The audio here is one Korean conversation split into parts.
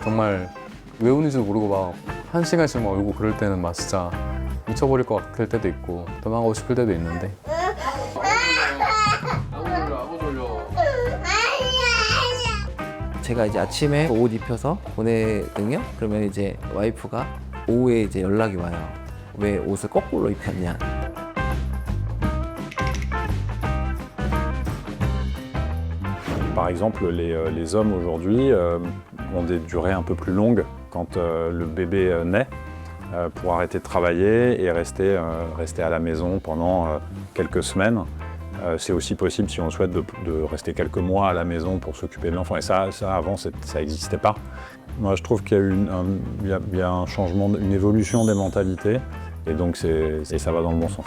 정말 왜 우는지도 모르고 막 1시간씩 막 울고 그럴 때는 막 진짜 미쳐버릴 것 같을 때도 있고 도망가고 싶을 때도 있는데. 제가 이제 아침에 옷 입혀서 보내거든요. 그러면 이제 와이프가 오후에 이제 연락이 와요. 왜 옷을 거꾸로 입혔냐. Par exemple, les hommes aujourd'hui ont des durées un peu plus longues quand le bébé naît pour arrêter de travailler et rester à la maison pendant quelques semaines. C'est aussi possible si on souhaite de rester quelques mois à la maison pour s'occuper de l'enfant. Et ça avant, ça n'existait pas. Moi, je trouve qu'il y a un changement, une évolution des mentalités et donc ça va dans le bon sens.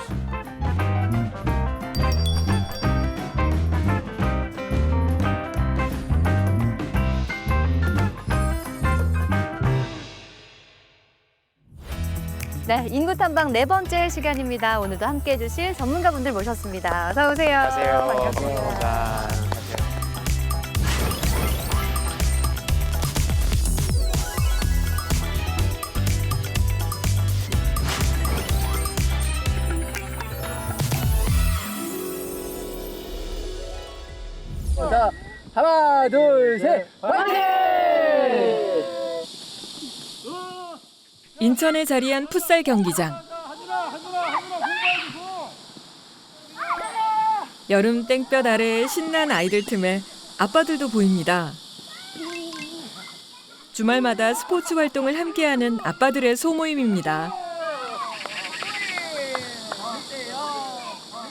네, 인구 탐방 네 번째 시간입니다. 오늘도 함께해 주실 전문가분들 모셨습니다. 어서 오세요. 반갑습니다. 자, 하나, 둘, 셋, 화이팅! 인천에 자리한 풋살 경기장. 여름 땡볕 아래에 신난 아이들 틈에 아빠들도 보입니다. 주말마다 스포츠 활동을 함께하는 아빠들의 소모임입니다.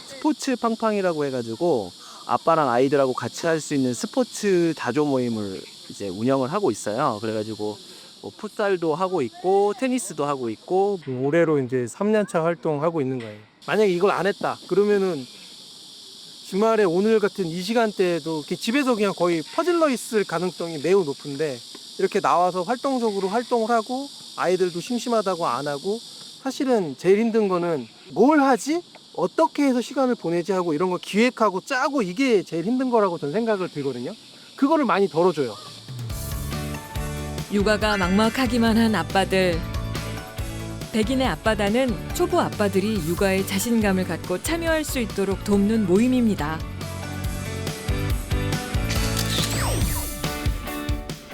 스포츠 팡팡이라고 해가지고 아빠랑 아이들하고 같이 할 수 있는 스포츠 다조 모임을 이제 운영을 하고 있어요. 그래가지고 뭐 풋살도 하고 있고 테니스도 하고 있고. 올해로 이제 3년차 활동하고 있는 거예요. 만약에 이걸 안 했다 그러면은 주말에 오늘 같은 이 시간대에도 이렇게 집에서 그냥 거의 퍼질러 있을 가능성이 매우 높은데, 이렇게 나와서 활동적으로 활동을 하고 아이들도 심심하다고 안 하고, 사실은 제일 힘든 거는 뭘 하지? 어떻게 해서 시간을 보내지 하고 이런 거 기획하고 짜고, 이게 제일 힘든 거라고 저는 생각을 들거든요. 그거를 많이 덜어줘요. 육아가 막막하기만 한 아빠들. 백인의 아빠다는 초보 아빠들이 육아에 자신감을 갖고 참여할 수 있도록 돕는 모임입니다.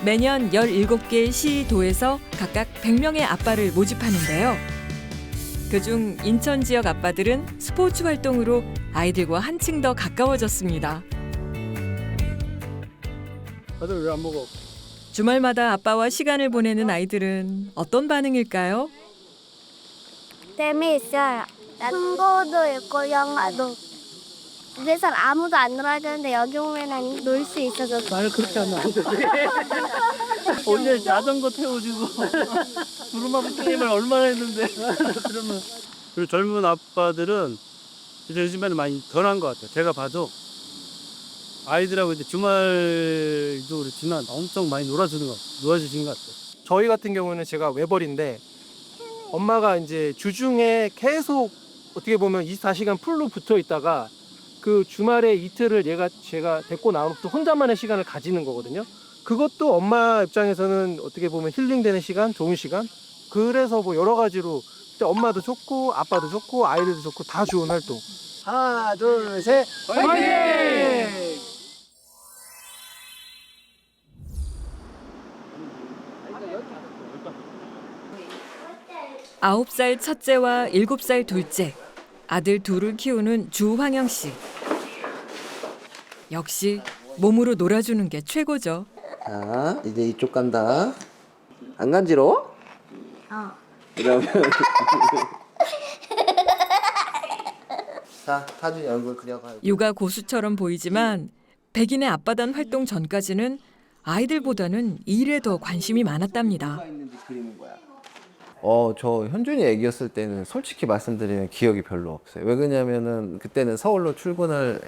매년 17개의 시도에서 각각 100명의 아빠를 모집하는데요. 그중 인천 지역 아빠들은 스포츠 활동으로 아이들과 한층 더 가까워졌습니다. 아들 왜 안 먹어? 주말마다 아빠와 시간을 보내는 아이들은 어떤 반응일까요? 재미있어요. 흥보도 있고 영화도. 집에선 아무도 안 놀아야 되는데 여기 오면은 놀 수 있어서. 말 그렇게 하면 안 되지. 오늘 자전거 태워주고 두루마리 게임을 얼마나 했는데. 그러면 그리고 젊은 아빠들은 이제 요즘에는 많이 덜한 것 같아요. 제가 봐도 아이들하고 이제 주말도 그렇지만 엄청 많이 놀아주신 것 같아요. 저희 같은 경우는 제가 외벌인데 엄마가 이제 주중에 계속 어떻게 보면 24시간 풀로 붙어 있다가 그 주말에 이틀을 제가 데리고 나오면서 혼자만의 시간을 가지는 거거든요. 그것도 엄마 입장에서는 어떻게 보면 힐링되는 시간, 좋은 시간. 그래서 뭐 여러 가지로 엄마도 좋고 아빠도 좋고 아이들도 좋고 다 좋은 활동. 하나, 둘, 셋, 화이팅! 9살 첫째와 7살 둘째, 아들 둘을 키우는 주황영 씨. 역시 몸으로 놀아주는 게 최고죠. 자, 이제 이쪽 간다. 안 간지러워? 그러면 자, 타준이 얼굴 그려봐. 육아 고수처럼 보이지만 백인의 아빠단 활동 전까지는 아이들보다는 일에 더 관심이 많았답니다. 저 현준이 애기였을 때는 솔직히 말씀드리면 기억이 별로 없어요. 왜 그러냐면은 그때는 서울로 출근을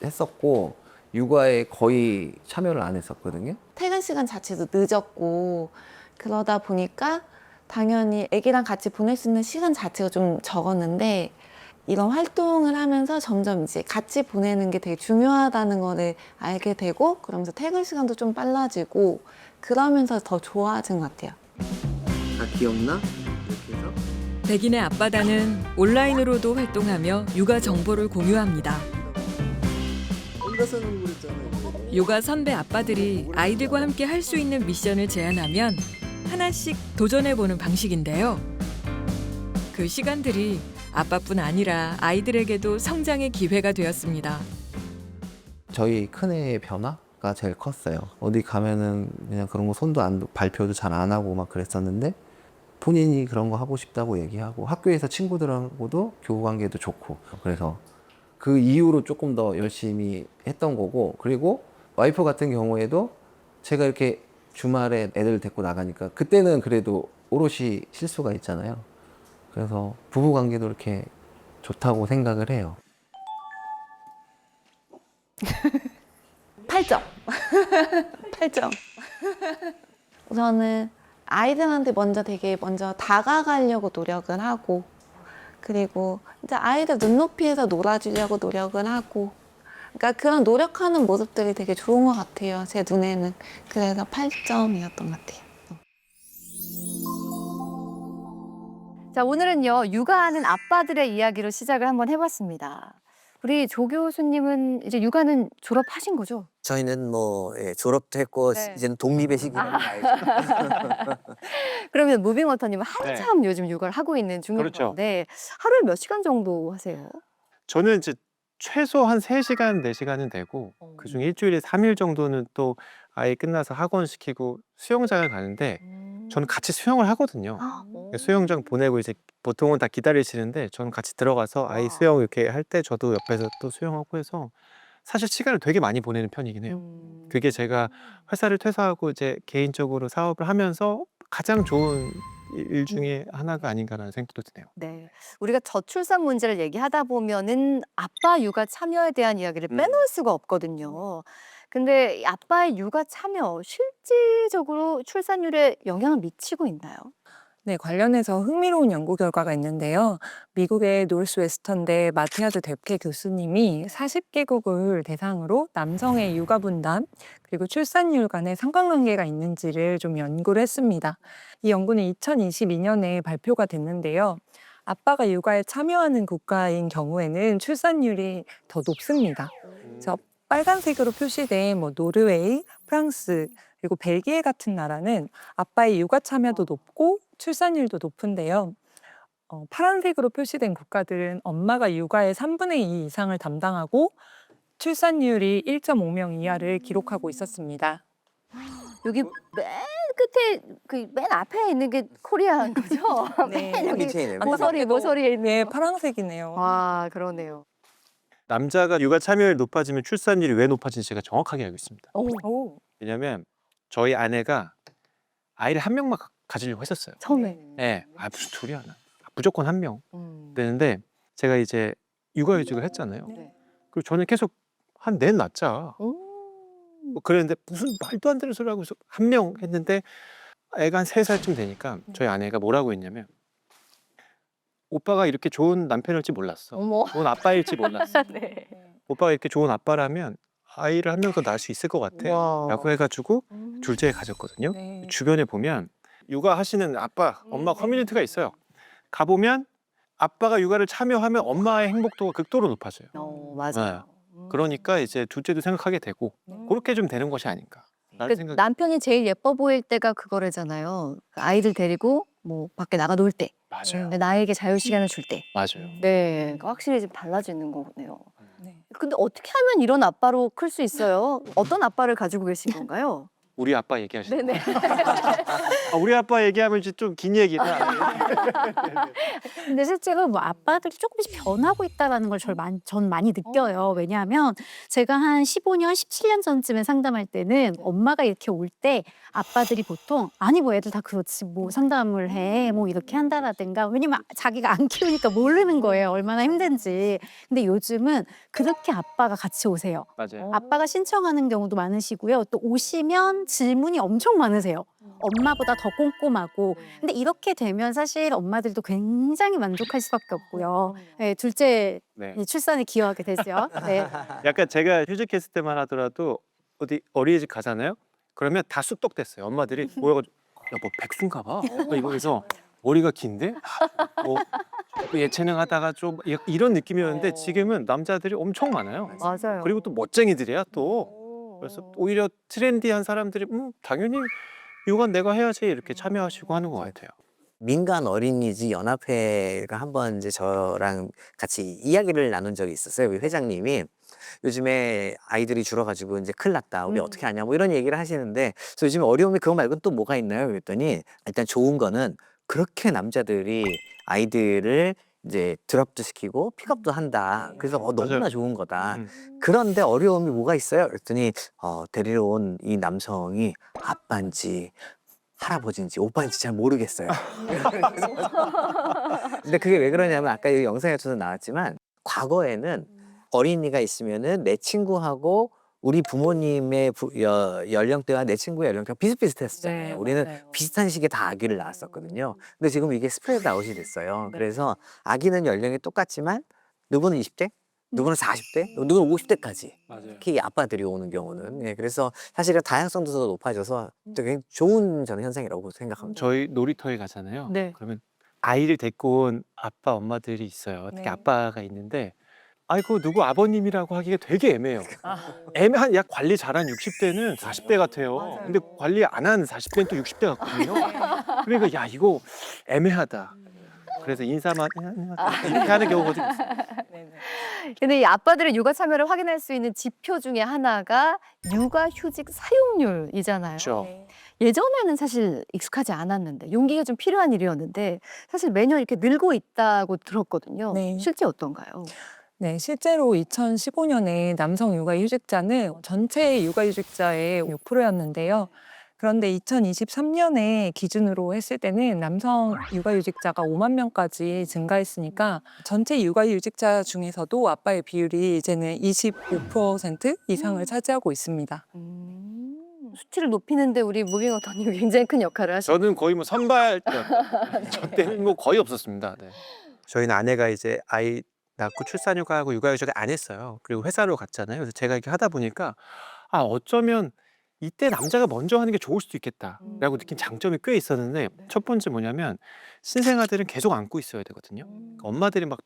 했었고 육아에 거의 참여를 안 했었거든요. 퇴근 시간 자체도 늦었고 그러다 보니까 당연히 애기랑 같이 보낼 수 있는 시간 자체가 좀 적었는데, 이런 활동을 하면서 점점 이제 같이 보내는 게 되게 중요하다는 거를 알게 되고 그러면서 퇴근 시간도 좀 빨라지고 그러면서 더 좋아진 것 같아요. 다 기억나? 이렇게 해서 백인의 앞바다는 온라인으로도 활동하며 육아 정보를 공유합니다. 혼자 쓰는 거랬잖아요. 요가 선배 아빠들이 아이들과 함께 할 수 있는 미션을 제안하면 하나씩 도전해보는 방식인데요. 그 시간들이 아빠뿐 아니라 아이들에게도 성장의 기회가 되었습니다. 저희 큰애의 변화가 제일 컸어요. 어디 가면은 그냥 그런 거 손도 안, 발표도 잘 안 하고 막 그랬었는데 본인이 그런 거 하고 싶다고 얘기하고 학교에서 친구들하고도 교우 관계도 좋고 그래서 그 이후로 조금 더 열심히 했던 거고 그리고 와이프 같은 경우에도 제가 이렇게 주말에 애들 데리고 나가니까 그때는 그래도 오롯이 실수가 있잖아요. 그래서 부부 관계도 이렇게 좋다고 생각을 해요. 8점. 8점. 우선은 아이들한테 먼저 다가가려고 노력을 하고 그리고 이제 아이들 눈높이에서 놀아주려고 노력을 하고 그러니까 그런 노력하는 모습들이 되게 좋은 것 같아요. 제 눈에는. 그래서 8점이었던 것 같아요. 자, 오늘은요, 육아하는 아빠들의 이야기로 시작을 한번 해봤습니다. 우리 조 교수님은 이제 육아는 졸업하신 거죠? 저희는 뭐 졸업도 했고 네. 이제는 독립의 시기라는 거 알죠. 그러면 무빙워터님은 한참 요즘 육아를 하고 있는 중인 그렇죠. 건데 하루에 몇 시간 정도 하세요? 저는 이제 최소 한 3시간, 4시간은 되고 그중에 일주일에 3일 정도는 또 아이 끝나서 학원 시키고 수영장을 가는데 저는 같이 수영을 하거든요. 수영장 보내고 이제 보통은 다 기다리시는데 저는 같이 들어가서 아이 수영 이렇게 할 때 저도 옆에서 또 수영하고 해서 사실 시간을 되게 많이 보내는 편이긴 해요. 그게 제가 회사를 퇴사하고 이제 개인적으로 사업을 하면서 가장 좋은 일 중에 하나가 아닌가라는 생각도 드네요. 네. 우리가 저출산 문제를 얘기하다 보면은 아빠 육아 참여에 대한 이야기를 빼놓을 수가 없거든요. 근데 이 아빠의 육아 참여 실질적으로 출산율에 영향을 미치고 있나요? 네, 관련해서 흥미로운 연구 결과가 있는데요. 미국의 노스웨스턴대 마티아드 뎁케 교수님이 40개국을 대상으로 남성의 육아 분담 그리고 출산율 간의 상관관계가 있는지를 좀 연구를 했습니다. 이 연구는 2022년에 발표가 됐는데요. 아빠가 육아에 참여하는 국가인 경우에는 출산율이 더 높습니다. 그래서 빨간색으로 표시된 노르웨이, 프랑스, 그리고 벨기에 같은 나라는 아빠의 육아 참여도 높고 출산율도 높은데요. 파란색으로 표시된 국가들은 엄마가 육아의 3분의 2 이상을 담당하고 출산율이 1.5명 이하를 기록하고 있었습니다. 여기 맨 끝에 그 맨 앞에 있는 게 코리아인 거죠? 네. 맨 여기 밑에 모서리에 있는 네, 거. 파란색이네요. 와, 그러네요. 남자가 육아 참여율이 높아지면 출산율이 왜 높아지는지 제가 정확하게 알고 있습니다. 오. 왜냐면 저희 아내가 아이를 한 명만 가지려고 했었어요. 처음에. 네, 무슨 둘이 하나. 무조건 한 명. 음. 되는데 제가 이제 육아휴직을 했잖아요. 네. 그리고 저는 계속 한 넷 낳자. 뭐 그랬는데 무슨 말도 안 되는 소리 하고 한 명 했는데 애가 한 3살쯤 되니까 저희 아내가 뭐라고 했냐면 오빠가 이렇게 좋은 남편일지 몰랐어. 어머. 좋은 아빠일지 몰랐어. 네. 오빠가 이렇게 좋은 아빠라면 아이를 한 명 더 낳을 수 있을 것 같아. 와. 라고 해가지고 둘째에 가졌거든요. 네. 주변에 보면 육아하시는 아빠, 엄마 커뮤니티가 있어요. 가보면 아빠가 육아를 참여하면 엄마의 행복도가 극도로 높아져요. 맞아요. 그러니까 이제 둘째도 생각하게 되고 그렇게 좀 되는 것이 아닌가. 라는 생각이 남편이 제일 예뻐 보일 때가 그거래잖아요. 아이들 데리고 뭐 밖에 나가 놀 때. 맞아요. 나에게 자유 시간을 줄 때. 맞아요. 네, 그러니까 확실히 좀 달라지는 거네요. 네. 근데 어떻게 하면 이런 아빠로 클 수 있어요? 어떤 아빠를 가지고 계신 건가요? 우리 아빠 얘기하시는 네네. 우리 아빠 얘기하면 이제 좀 긴 얘기는 근데 실제로 아빠들이 조금씩 변하고 있다는 걸 전 많이 느껴요. 왜냐하면 제가 한 15년, 17년 전쯤에 상담할 때는 엄마가 이렇게 올 때 아빠들이 보통 아니 뭐 애들 다 그렇지 뭐 상담을 해 뭐 이렇게 한다라든가 왜냐면 자기가 안 키우니까 모르는 거예요. 얼마나 힘든지. 근데 요즘은 그렇게 아빠가 같이 오세요. 맞아요. 아빠가 신청하는 경우도 많으시고요. 또 오시면 이런 질문이 엄청 많으세요. 엄마보다 더 꼼꼼하고. 근데 이렇게 되면 사실 엄마들도 굉장히 만족할 수밖에 없고요. 네, 둘째 네. 출산에 기여하게 되죠. 네. 약간 제가 휴직했을 때만 하더라도 어디 어린이집 가잖아요. 그러면 다 쑥덕댔어요. 엄마들이 모여가지고 야뭐 백수인가 봐. 이거에서 머리가 긴데 뭐 예체능 하다가 좀 이런 느낌이었는데 지금은 남자들이 엄청 많아요. 맞아요. 그리고 또 멋쟁이들이야 또. 그래서 오히려 트렌디한 사람들이 당연히 이건 내가 해야지 이렇게 참여하시고 하는 것 같아요. 민간 어린이집 연합회가 한번 이제 저랑 같이 이야기를 나눈 적이 있었어요. 우리 회장님이 요즘에 아이들이 줄어가지고 이제 큰일 났다. 우리 어떻게 하냐. 뭐 이런 얘기를 하시는데 그래서 요즘에 어려움이 그거 말고는 또 뭐가 있나요? 그랬더니 일단 좋은 거는 그렇게 남자들이 아이들을 이제 드롭도 시키고 픽업도 한다. 그래서 너무나 좋은 거다. 그런데 어려움이 뭐가 있어요? 그랬더니 데리러 온 이 남성이 아빠인지 할아버지인지 오빠인지 잘 모르겠어요. 근데 그게 왜 그러냐면 아까 이 영상에서도 나왔지만 과거에는 어린이가 있으면은 내 친구하고 우리 부모님의 연령대와 내 친구의 연령대가 비슷비슷했었잖아요. 네, 우리는 맞아요. 비슷한 시기에 다 아기를 낳았었거든요. 근데 지금 이게 스프레드 아웃이 됐어요. 그래서 아기는 연령이 똑같지만 누구는 20대, 누구는 40대, 누구는 50대까지. 맞아요. 특히 아빠들이 오는 경우는. 예, 그래서 사실은 다양성도 더 높아져서 되게 좋은 저는 현상이라고 생각합니다. 저희 놀이터에 가잖아요. 네. 그러면 아이를 데리고 온 아빠 엄마들이 있어요. 특히 네. 아빠가 있는데 아이고 누구 아버님이라고 하기가 되게 애매해요. 애매한 약 관리 잘한 60대는 40대 같아요. 근데 관리 안 한 40대는 또 60대 같거든요. 그러니까 야 이거 애매하다. 그래서 인사만 이렇게 하는 경우가 좀 있어요. 근데 이 아빠들의 육아 참여를 확인할 수 있는 지표 중에 하나가 육아휴직 사용률이잖아요. 그렇죠. 예전에는 사실 익숙하지 않았는데 용기가 좀 필요한 일이었는데 사실 매년 이렇게 늘고 있다고 들었거든요. 네. 실제 어떤가요? 네, 실제로 2015년에 남성 육아휴직자는 전체 육아휴직자의 6%였는데요. 그런데 2023년에 기준으로 했을 때는 남성 육아휴직자가 5만 명까지 증가했으니까 전체 육아휴직자 중에서도 아빠의 비율이 이제는 25% 이상을 차지하고 있습니다. 수치를 높이는데 우리 무빙 어터님이 굉장히 큰 역할을 하시죠. 저는 거의 뭐 선발전. 저 때는 뭐 거의 없었습니다. 네. 저희는 아내가 이제 아이 낳고 출산휴가하고 육아휴직을 안 했어요. 그리고 회사로 갔잖아요. 그래서 제가 이렇게 하다 보니까 어쩌면 이때 남자가 먼저 하는 게 좋을 수도 있겠다라고 느낀 장점이 꽤 있었는데 첫 번째 뭐냐면 신생아들은 계속 안고 있어야 되거든요. 그러니까 엄마들이 막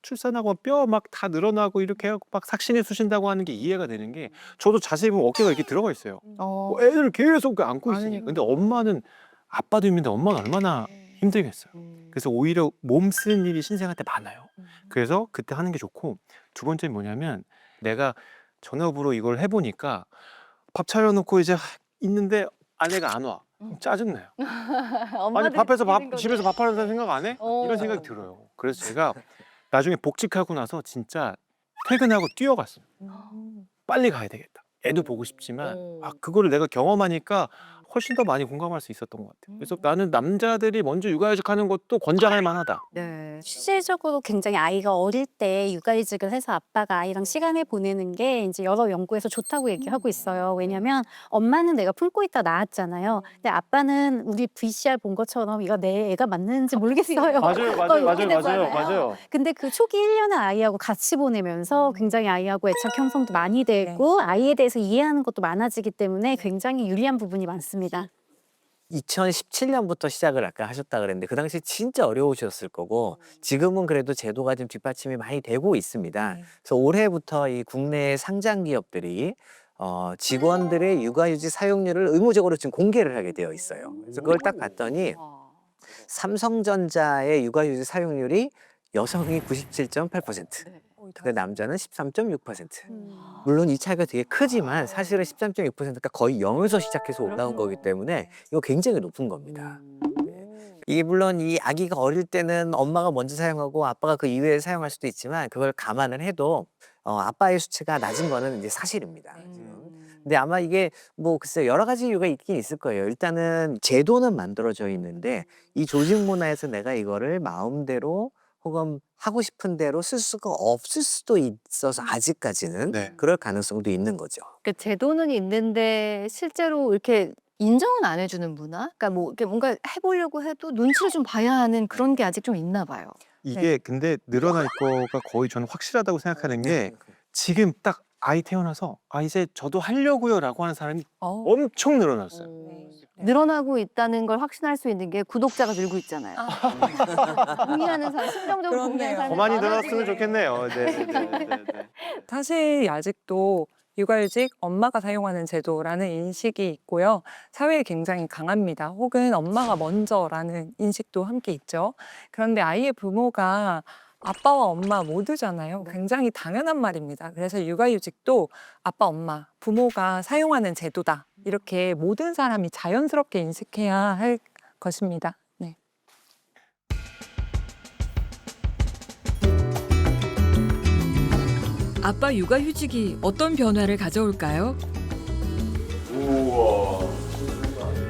출산하고 뼈 막 다 늘어나고 이렇게 하고 막 삭신해 주신다고 하는 게 이해가 되는 게 저도 자세히 보면 어깨가 이렇게 들어가 있어요. 애들을 계속 안고 있으니까. 근데 엄마는 아빠도 힘든데 엄마는 얼마나 힘들겠어요. 그래서 오히려 몸 쓰는 일이 신생한테 많아요. 그래서 그때 하는 게 좋고 두 번째는 뭐냐면 내가 전업으로 이걸 해보니까 밥 차려놓고 이제 있는데 아내가 안 와. 그럼 짜증나요. 아니 집에서 밥하는 사람 생각 안 해? 이런 생각이 들어요. 그래서 제가 나중에 복직하고 나서 진짜 퇴근하고 뛰어갔어요. 빨리 가야 되겠다. 애도 보고 싶지만 그거를 내가 경험하니까 훨씬 더 많이 공감할 수 있었던 것 같아요. 그래서 나는 남자들이 먼저 육아휴직하는 것도 권장할 만하다. 네. 실질적으로 굉장히 아이가 어릴 때 육아휴직을 해서 아빠가 아이랑 시간을 보내는 게 이제 여러 연구에서 좋다고 얘기하고 있어요. 왜냐면 엄마는 내가 품고 있다 낳았잖아요. 근데 아빠는 우리 VCR 본 것처럼 이거 내 애가 맞는지 모르겠어요. 맞아요. 근데 그 초기 1년을 아이하고 같이 보내면서 굉장히 아이하고 애착 형성도 많이 되고 아이에 대해서 이해하는 것도 많아지기 때문에 굉장히 유리한 부분이 많습니다. 2017년부터 시작을 아까 하셨다 그랬는데 그 당시 진짜 어려우셨을 거고 지금은 그래도 제도가 좀 뒷받침이 많이 되고 있습니다. 그래서 올해부터 이 국내 상장 기업들이 직원들의 육아휴직 사용률을 의무적으로 지금 공개를 하게 되어 있어요. 그래서 그걸 딱 봤더니 삼성전자의 육아휴직 사용률이 여성이 97.8%, 그 남자는 13.6%. 물론 이 차이가 되게 크지만 사실은 13.6%가 거의 0에서 시작해서 올라온 거기 때문에 이거 굉장히 높은 겁니다. 이게 물론 이 아기가 어릴 때는 엄마가 먼저 사용하고 아빠가 그 이후에 사용할 수도 있지만 그걸 감안을 해도 아빠의 수치가 낮은 거는 이제 사실입니다. 근데 아마 이게 뭐 글쎄요 여러 가지 이유가 있긴 있을 거예요. 일단은 제도는 만들어져 있는데 이 조직 문화에서 내가 이거를 마음대로 혹은 하고 싶은 대로 쓸 수가 없을 수도 있어서 아직까지는 네. 그럴 가능성도 있는 거죠. 그 제도는 있는데 실제로 이렇게 인정은 안 해주는 문화? 그러니까 뭐 이렇게 뭔가 해보려고 해도 눈치를 좀 봐야 하는 그런 게 아직 좀 있나 봐요. 이게 근데 늘어날 거가 거의 저는 확실하다고 생각하는 게 지금 딱 아이 태어나서 아 이제 저도 하려고요라고 하는 사람이 엄청 늘어났어요. 늘어나고 있다는 걸 확신할 수 있는 게 구독자가 늘고 있잖아요. 동의하는 사람, 심정적으로 동의하는 사람이 더 많이 많아지고 늘었으면 좋겠네요. 네. 사실 아직도 육아휴직 엄마가 사용하는 제도라는 인식이 있고요. 사회에 굉장히 강합니다. 혹은 엄마가 먼저라는 인식도 함께 있죠. 그런데 아이의 부모가 아빠와 엄마 모두잖아요. 굉장히 당연한 말입니다. 그래서 육아휴직도 아빠, 엄마, 부모가 사용하는 제도다. 이렇게 모든 사람이 자연스럽게 인식해야 할 것입니다. 네. 아빠 육아휴직이 어떤 변화를 가져올까요?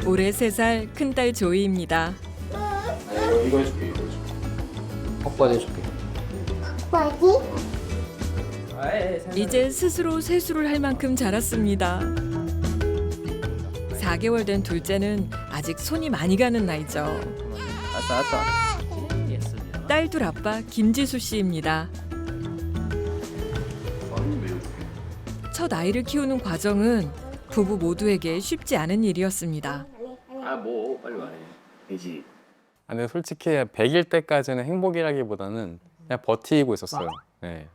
올해 3살 큰딸 조이입니다. 이거 해줄게. 오빠 해줄게. 이제 스스로 세수를 할 만큼 자랐습니다. 4개월 된 둘째는 아직 손이 많이 가는 나이죠. 딸 둘 아빠 김지수 씨입니다. 첫 아이를 키우는 과정은 부부 모두에게 쉽지 않은 일이었습니다. 빨리 말해. 되지. 근데 솔직히 100일 때까지는 행복이라기보다는 그냥 버티고 있었어요. 네.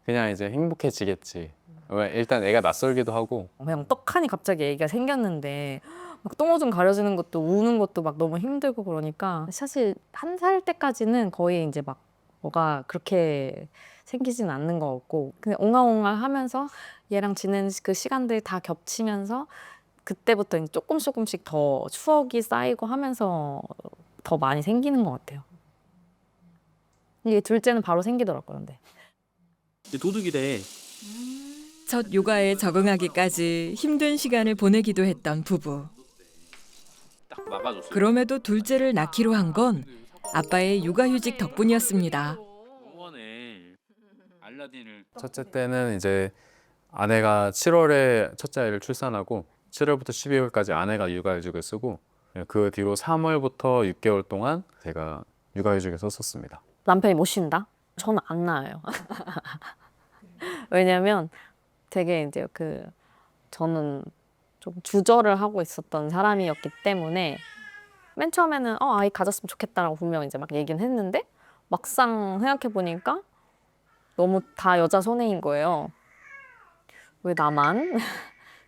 그냥 이제 행복해지겠지. 왜 일단 애가 낯설기도 하고. 그냥 떡하니 갑자기 애기가 생겼는데 막 똥오줌 가려지는 것도 우는 것도 막 너무 힘들고 그러니까 사실 1살 때까지는 거의 이제 막 뭐가 그렇게 생기진 않는 것 같고 그냥 옹알옹알 하면서 얘랑 지내는 그 시간들이 다 겹치면서 그때부터 이제 조금씩 더 추억이 쌓이고 하면서 더 많이 생기는 것 같아요. 이게 둘째는 바로 생기더라고요. 근데 도둑이래. 첫 육아에 적응하기까지 힘든 시간을 보내기도 했던 부부. 딱 막아줬어. 그럼에도 둘째를 낳기로 한 건 아빠의 육아휴직 덕분이었습니다. 너무하네. 알라딘을. 첫째 때는 이제 아내가 7월에 첫째 아이를 출산하고 7월부터 12월까지 아내가 육아휴직을 쓰고 그 뒤로 3월부터 6개월 동안 제가 육아휴직을 썼었습니다. 남편이 못 쉰다? 저는 안 나아요. 왜냐면 되게 이제 저는 좀 주저를 하고 있었던 사람이었기 때문에 맨 처음에는 아이 가졌으면 좋겠다라고 분명 이제 막 얘기는 했는데 막상 생각해 보니까 너무 다 여자 손해인 거예요. 왜 나만?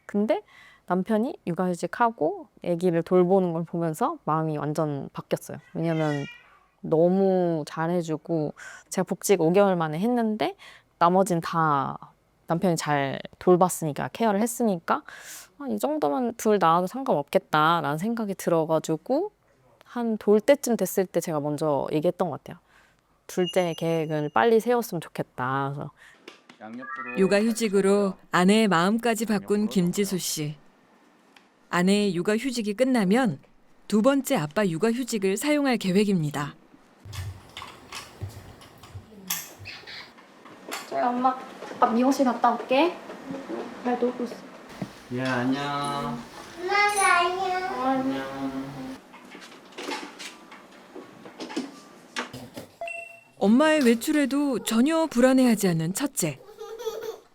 근데 남편이 육아휴직하고 아기를 돌보는 걸 보면서 마음이 완전 바뀌었어요. 왜냐면 너무 잘해주고 제가 복직 5개월 만에 했는데 나머지는 다 남편이 잘 돌봤으니까 케어를 했으니까 이 정도면 둘 낳아도 상관없겠다라는 생각이 들어가지고 한 돌 때쯤 됐을 때 제가 먼저 얘기했던 것 같아요. 둘째 계획을 빨리 세웠으면 좋겠다. 그래서 육아휴직으로 아내의 마음까지 바꾼 김지수 씨. 아내의 육아휴직이 끝나면 2번째 아빠 육아휴직을 사용할 계획입니다. 저희 엄마 잠깐 미용실 갔다 올게. 잘 놀고 있어. 야 안녕. 엄마가 안녕. 안녕. 엄마의 외출에도 전혀 불안해하지 않는 첫째.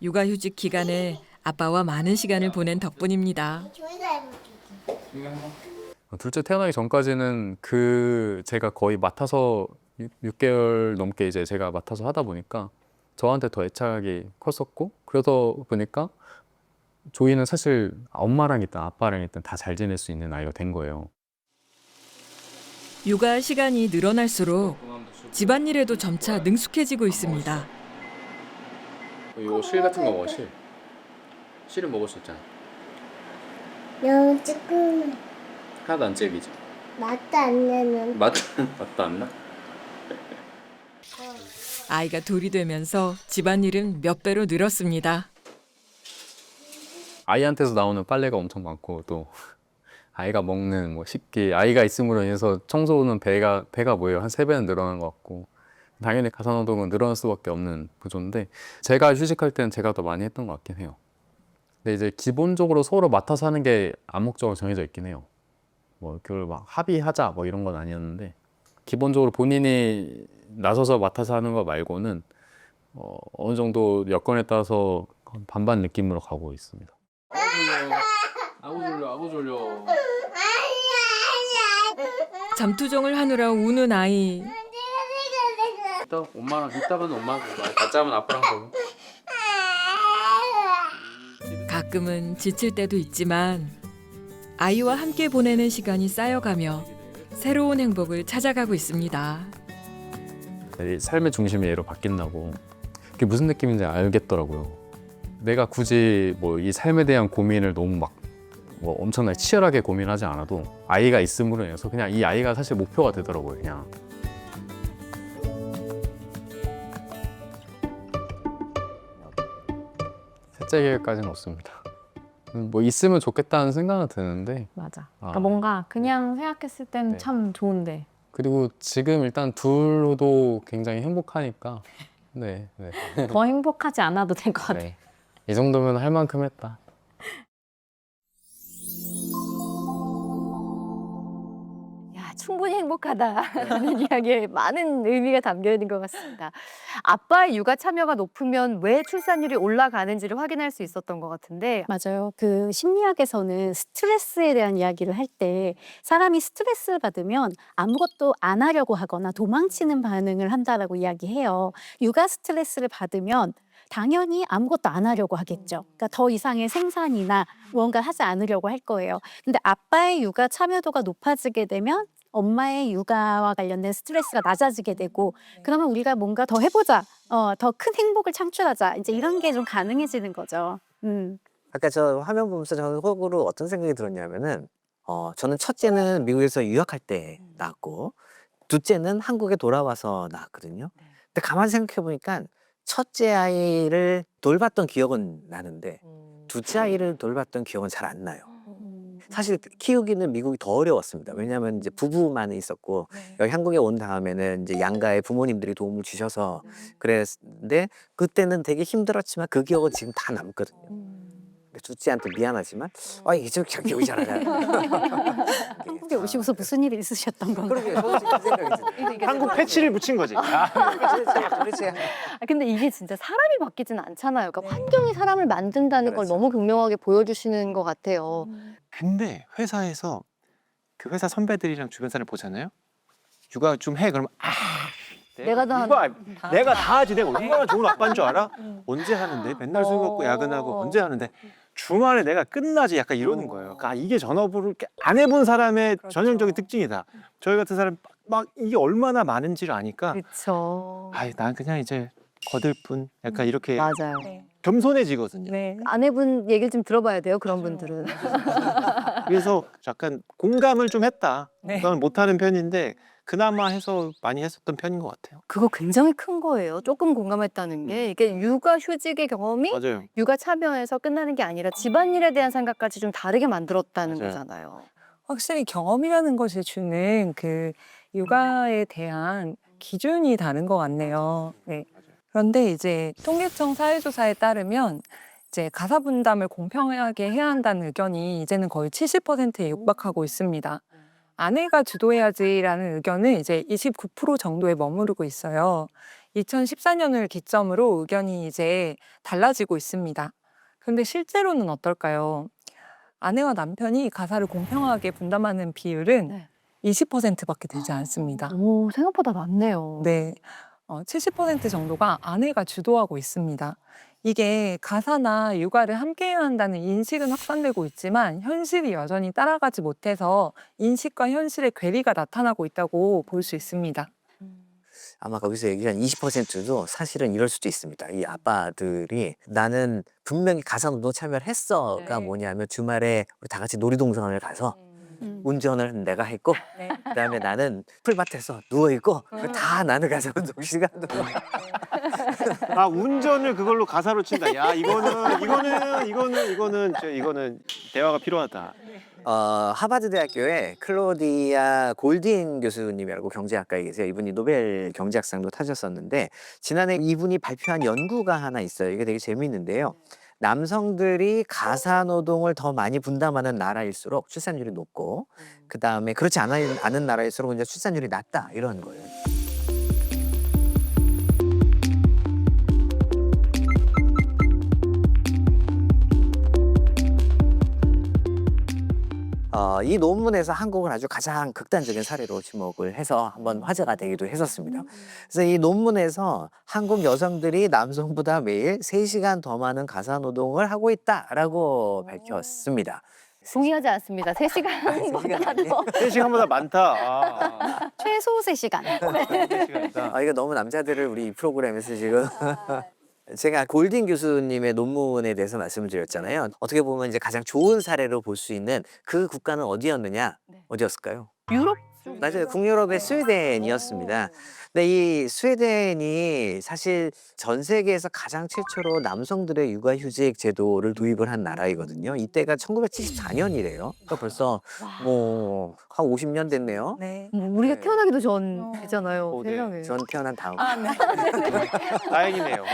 육아휴직 기간에 아빠와 많은 시간을 보낸 덕분입니다. 둘째 태어나기 전까지는 제가 거의 맡아서 6개월 넘게 이제 제가 맡아서 하다 보니까 저한테 더 애착이 컸었고 그러다 보니까 조이는 사실 엄마랑 있든 아빠랑 있든 다 잘 지낼 수 있는 아이가 된 거예요. 육아 시간이 늘어날수록 집안일에도 점차 능숙해지고 있습니다. 이거 실 같은 거 먹어, 실. 실은 먹을 수 있잖아. 너무 조금 하나도 안 질기지? 맛도 안 나는. 맛도 안 나? 아이가 둘이 되면서 집안일은 몇 배로 늘었습니다. 아이한테서 나오는 빨래가 엄청 많고 또 아이가 먹는 뭐 식기 아이가 있음으로 인해서 청소는 배가 뭐예요? 한 3배는 늘어난 것 같고 당연히 가사노동은 늘어날 수밖에 없는 구조인데 제가 휴직할 때는 제가 더 많이 했던 것 같긴 해요. 근데 이제 기본적으로 서로 맡아서 하는 게 암묵적으로 정해져 있긴 해요. 뭐 그걸 막 합의하자 뭐 이런 건 아니었는데 기본적으로 본인이 나서서 맡아서 하는 거 말고는 어느 정도 여건에 따라서 반반 느낌으로 가고 있습니다. 아구 졸려. 잠투정을 하느라 우는 아이. 이따 엄마랑 이따가는 엄마랑 같이 하면 아빠랑 보고. 가끔은 지칠 때도 있지만 아이와 함께 보내는 시간이 쌓여가며 새로운 행복을 찾아가고 있습니다. 이 삶의 중심이 얘로 바뀐다고 그게 무슨 느낌인지 알겠더라고요. 내가 굳이 뭐 이 삶에 대한 고민을 너무 막 뭐 엄청나게 치열하게 고민하지 않아도 아이가 있음으로 인해서 그냥 이 아이가 사실 목표가 되더라고요. 그냥 셋째 계획까지는 없습니다. 뭐 있으면 좋겠다는 생각은 드는데 맞아. 그러니까 뭔가 그냥 생각했을 때는 네. 참 좋은데. 그리고 지금 일단 둘로도 굉장히 행복하니까 네. 더 행복하지 않아도 될 것 같아. 네. 이 정도면 할 만큼 했다. 야, 충분히 행복하다라는 이야기에 많은 의미가 담겨 있는 것 같습니다. 아빠의 육아 참여가 높으면 왜 출산율이 올라가는지를 확인할 수 있었던 것 같은데 맞아요. 그 심리학에서는 스트레스에 대한 이야기를 할 때 사람이 스트레스를 받으면 아무것도 안 하려고 하거나 도망치는 반응을 한다라고 이야기해요. 육아 스트레스를 받으면 당연히 아무것도 안 하려고 하겠죠. 그러니까 더 이상의 생산이나 무언가 하지 않으려고 할 거예요. 근데 아빠의 육아 참여도가 높아지게 되면 엄마의 육아와 관련된 스트레스가 낮아지게 되고 그러면 우리가 뭔가 더 해보자, 더 큰 행복을 창출하자 이제 이런 게 좀 가능해지는 거죠. 아까 저 화면 보면서 저는 속으로 어떤 생각이 들었냐면은 저는 첫째는 미국에서 유학할 때 낳았고 둘째는 한국에 돌아와서 낳았거든요. 근데 가만히 생각해 보니까 첫째 아이를 돌봤던 기억은 나는데 둘째 아이를 돌봤던 기억은 잘 안 나요. 사실 키우기는 미국이 더 어려웠습니다. 왜냐하면 이제 부부만 있었고 여기 한국에 온 다음에는 이제 양가의 부모님들이 도움을 주셔서 그랬는데 그때는 되게 힘들었지만 그 기억은 지금 다 남거든요. 둘째한테 미안하지만 이게 좀 기억이 잘 안 나요. 한국에 오시고서 무슨 일이 있으셨던 건가요? 그러게 저 지금 그 생각이 드네요. 한국 패치를 붙인 거지. 그렇지. 근데 이게 진짜 사람이 바뀌지는 않잖아요. 그러니까 환경이 사람을 만든다는 걸 너무 극명하게 보여주시는 것 같아요. 근데 회사에서 그 회사 선배들이랑 주변 사람을 보잖아요. 육아 좀 해. 그러면 내가 다 내가 다 하지. 내가 얼마나 좋은 아빠인 줄 알아? 언제 하는데? 맨날 술 먹고 야근하고 언제 하는데? 주말에 내가 끝나지 약간 이러는 거예요. 그러니까 이게 전업으로 이렇게 안 해본 사람의 전형적인 특징이다. 저희 같은 사람 막 이게 얼마나 많은지를 아니까 그렇죠. 난 그냥 이제 거들 뿐 약간 이렇게 맞아요. 겸손해지거든요. 아내분 얘기를 좀 들어봐야 돼요. 그런 분들은. 그래서 약간 공감을 좀 했다. 저는 못하는 편인데 그나마 해서 많이 했었던 편인 것 같아요. 그거 굉장히 큰 거예요. 조금 공감했다는 게 이게 육아 휴직의 경험이 맞아요. 육아 참여에서 끝나는 게 아니라 집안일에 대한 생각까지 좀 다르게 만들었다는 맞아요. 거잖아요. 확실히 경험이라는 것이 주는 그 육아에 대한 기준이 다른 것 같네요. 네. 그런데 이제 통계청 사회조사에 따르면 이제 가사 분담을 공평하게 해야 한다는 의견이 이제는 거의 70%에 육박하고 있습니다. 아내가 주도해야지라는 의견은 이제 29% 정도에 머무르고 있어요. 2014년을 기점으로 의견이 이제 달라지고 있습니다. 그런데 실제로는 어떨까요? 아내와 남편이 가사를 공평하게 분담하는 비율은 20%밖에 되지 않습니다. 오, 생각보다 많네요. 네, 70% 정도가 아내가 주도하고 있습니다. 이게 가사나 육아를 함께 해야 한다는 인식은 확산되고 있지만 현실이 여전히 따라가지 못해서 인식과 현실의 괴리가 나타나고 있다고 볼 수 있습니다. 아마 거기서 얘기한 20%도 사실은 이럴 수도 있습니다. 이 아빠들이 나는 분명히 가사노동 참여를 했어가 뭐냐면 주말에 우리 다 같이 놀이동산을 가서 운전을 내가 했고 그다음에 나는 풀밭에서 누워있고 다 나는 가사노동 시간도 운전을 그걸로 가사로 친다. 야 이거는 대화가 필요하다. 하버드 대학교에 클로디아 골딘 교수님이라고 경제학가에 계세요. 이분이 노벨 경제학상도 타셨었는데 지난해 이분이 발표한 연구가 하나 있어요. 이게 되게 재미있는데요. 남성들이 가사 노동을 더 많이 분담하는 나라일수록 출산율이 높고 그 다음에 그렇지 않은 나라일수록 이제 출산율이 낮다 이런 거예요. 이 논문에서 한국을 아주 가장 극단적인 사례로 지목을 해서 한번 화제가 되기도 했었습니다. 그래서 이 논문에서 한국 여성들이 남성보다 매일 3시간 더 많은 가사 노동을 하고 있다라고 밝혔습니다. 동의하지 않습니다. 3시간보다도 3시간보다 많다. 최소 3시간. 이거 너무 남자들을 우리 이 프로그램에서 지금 제가 골딘 교수님의 논문에 대해서 말씀을 드렸잖아요. 어떻게 보면 이제 가장 좋은 사례로 볼 수 있는 그 국가는 어디였느냐? 어디였을까요? 유럽? 맞아요. 북유럽의 스웨덴이었습니다. 근데 이 스웨덴이 사실 전 세계에서 가장 최초로 남성들의 육아휴직 제도를 도입을 한 나라이거든요. 이때가 1974년이래요. 그러니까 벌써 뭐 한 50년 됐네요. 네. 우리가 태어나기도 전이잖아요. 세상에. 전 태어난 다음. 네. 다행이네요.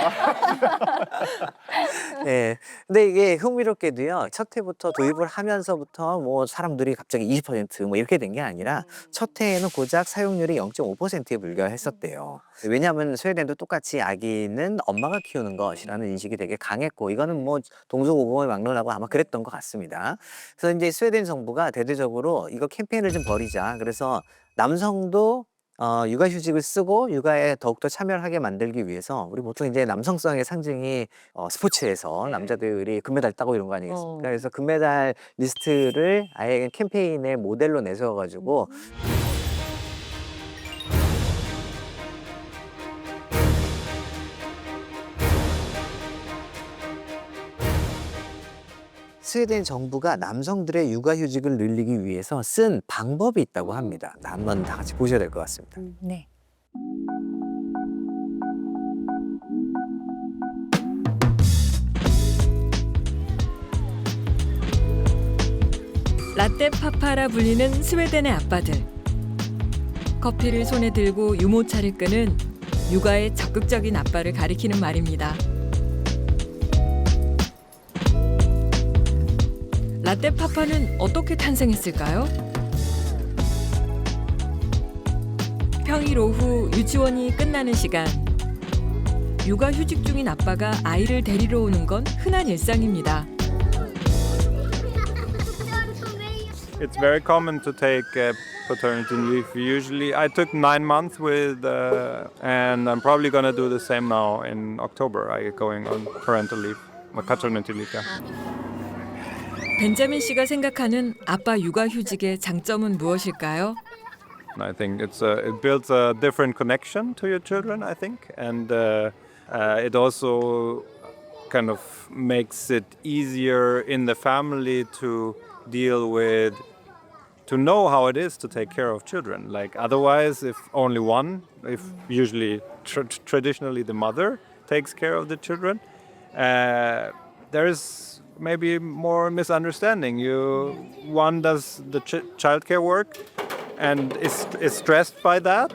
네. 근데 이게 흥미롭게도요. 첫 해부터 도입을 하면서부터 뭐 사람들이 갑자기 20% 이렇게 된 게 아니라 첫 해에는 고작 사용률이 0.5%에 불과했었대요. 왜냐하면 스웨덴도 똑같이 아기는 엄마가 키우는 것이라는 인식이 되게 강했고 이거는 뭐 동서고금을 막론하고 아마 그랬던 것 같습니다. 그래서 이제 스웨덴 정부가 대대적으로 이거 캠페인을 좀 벌이자. 그래서 남성도 육아휴직을 쓰고 육아에 더욱더 참여를 하게 만들기 위해서 우리 보통 이제 남성성의 상징이 스포츠에서 남자들이 금메달 따고 이런 거 아니겠습니까? 그래서 금메달 리스트를 아예 캠페인의 모델로 내세워가지고 스웨덴 정부가 남성들의 육아휴직을 늘리기 위해서 쓴 방법이 있다고 합니다. 한번 다 같이 보셔야 될 것 같습니다. 네. 라떼 파파라 불리는 스웨덴의 아빠들. 커피를 손에 들고 유모차를 끄는 육아에 적극적인 아빠를 가리키는 말입니다. 라떼 파파는 어떻게 탄생했을까요? 평일 오후 유치원이 끝나는 시간. 육아휴직 중인 아빠가 아이를 데리러 오는 건 흔한 일상입니다. It's very common to take paternity leave. Usually, I took 9 months with, and I'm probably gonna do the same now in October. I get going on parental leave, maternity leave. 벤자민 씨가 생각하는 아빠 육아휴직의 장점은 무엇일까요? I think it builds a different connection to your children. I think, and it also kind of makes it easier in the family to deal with, to know how it is to take care of children. Like otherwise, if only one, if usually traditionally the mother takes care of the children, there's maybe more misunderstanding. One does the childcare work and is stressed by that,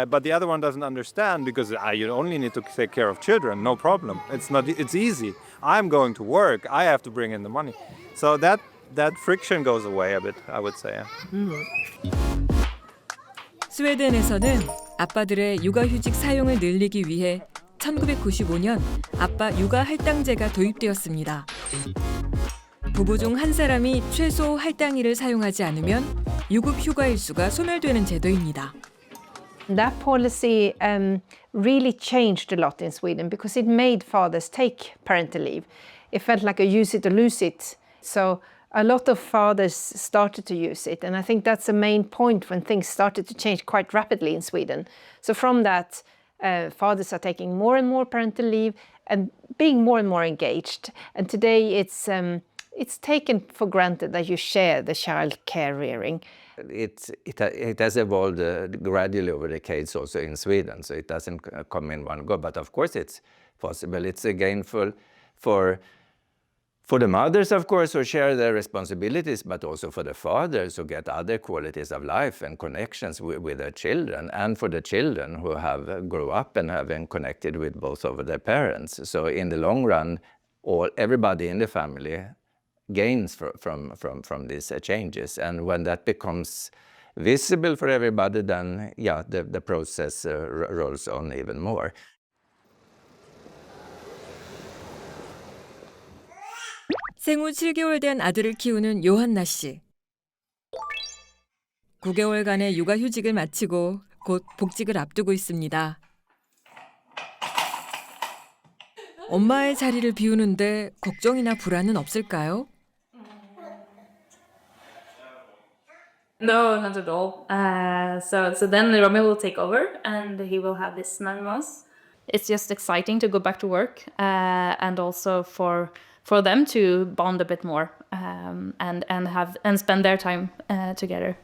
but the other one doesn't understand because you only need to take care of children, no problem. It's easy. I'm going to work. I have to bring in the money. So that friction goes away a bit, I would say. 스웨덴에서는 아빠들의 육아휴직 사용을 늘리기 위해 1995년 아빠 육아 할당제가 도입되었습니다. 부부 중 한 사람이 최소 할당일을 사용하지 않으면 유급 휴가 일수가 소멸되는 제도입니다. That policy really changed a lot in Sweden because it made fathers take parental leave. It felt like a use it or lose it. So a lot of fathers started to use it, and I think that's the main point when things started to change quite rapidly in Sweden. So from that, fathers are taking more and more parental leave and being more and more engaged. And today it's taken for granted that you share the child care rearing. It has evolved gradually over decades also in Sweden, so it doesn't come in one go. But of course it's possible. It's gainful for For the mothers, of course, who share their responsibilities, but also for the fathers who get other qualities of life and connections with their children, and for the children who have grew up and have been connected with both of their parents. So in the long run, everybody in the family gains from these changes. And when that becomes visible for everybody, then yeah, the process rolls on even more. 생후 7개월 된 아들을 키우는 요한나 씨. 9개월간의 육아휴직을 마치고 곧 복직을 앞두고 있습니다. 엄마의 자리를 비우는데 걱정이나 불안은 없을까요? No, not at all. So then Romeo will take over and he will have this 9 months. It's just exciting to go back to work and also for them to bond a bit more and spend their time together.